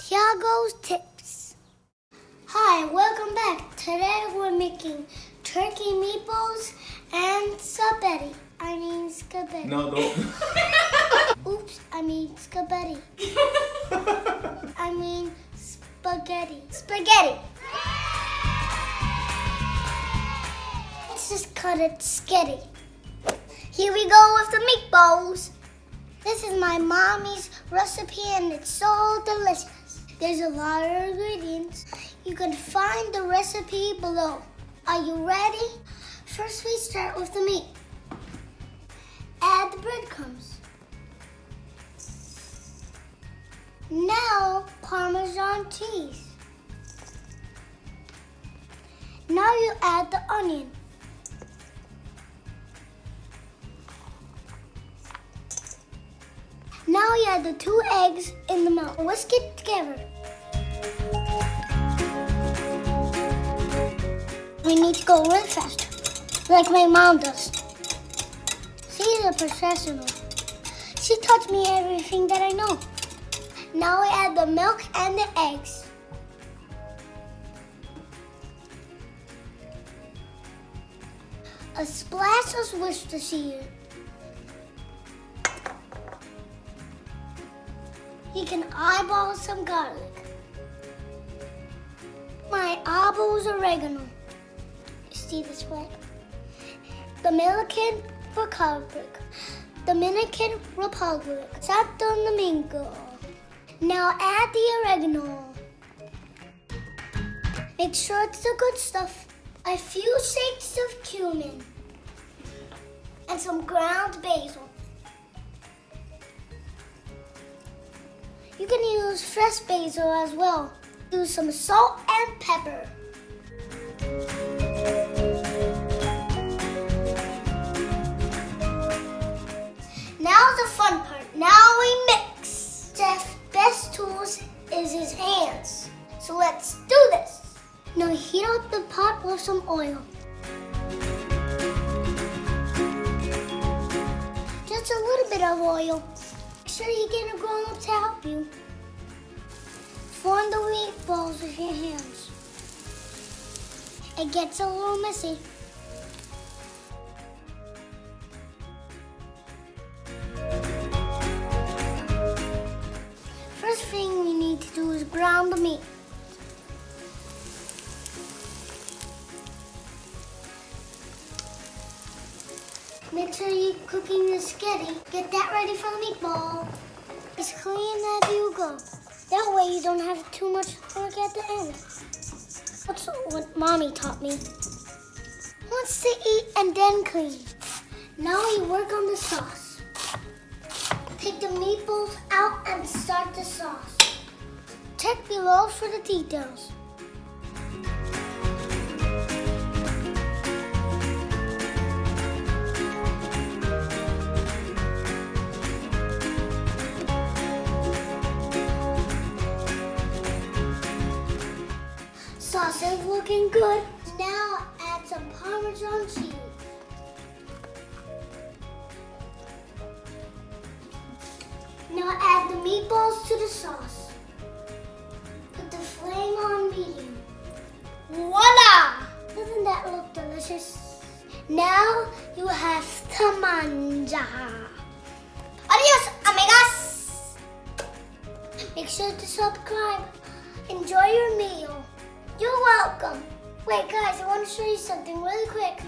Tiago's Tips. Hi, welcome back. Today we're making turkey meatballs and spaghetti. Spaghetti. No, don't. Oops, spaghetti. Spaghetti. Spaghetti. Let's just cut it sketty. Here we go with the meatballs. This is my mommy's recipe and it's so delicious. There's a lot of ingredients. You can find the recipe below. Are you ready? First we start with the meat. Add the breadcrumbs. Now Parmesan cheese. Now you add the onion. Now you add the 2 eggs in the milk. Whisk it together. We need to go really fast, like my mom does. She's a professional. She taught me everything that I know. Now we add the milk and the eggs. A splash of Worcestershire. You can eyeball some garlic. My eyeballs oregano. See this way? Dominican Republic. Santo Domingo. Now add the oregano. Make sure it's the good stuff. A few shakes of cumin. And some ground basil. You can use fresh basil as well. Use some salt and pepper. Now the fun part. Now we mix. Jeff's best tools is his hands. So let's do this. Now heat up the pot with some oil. Just a little bit of oil. Make sure you get a grown-up to help you. Form the meatballs with your hands. It gets a little messy. First thing we need to do is ground the meat. Make sure you're cooking the spaghetti. Get that ready for the meatball. As clean as you go. That way you don't have too much work at the end. That's what Mommy taught me. Once to eat and then clean. Now we work on the sauce. Take the meatballs out and start the sauce. Check below for the details. Sauce is looking good. Now add some Parmesan cheese. Now add the meatballs to the sauce. Put the flame on medium. Voila! Doesn't that look delicious? Now you have to manja. Adios, amigas! Make sure to subscribe. Enjoy your meal. You're welcome. Wait, guys, I want to show you something really quick.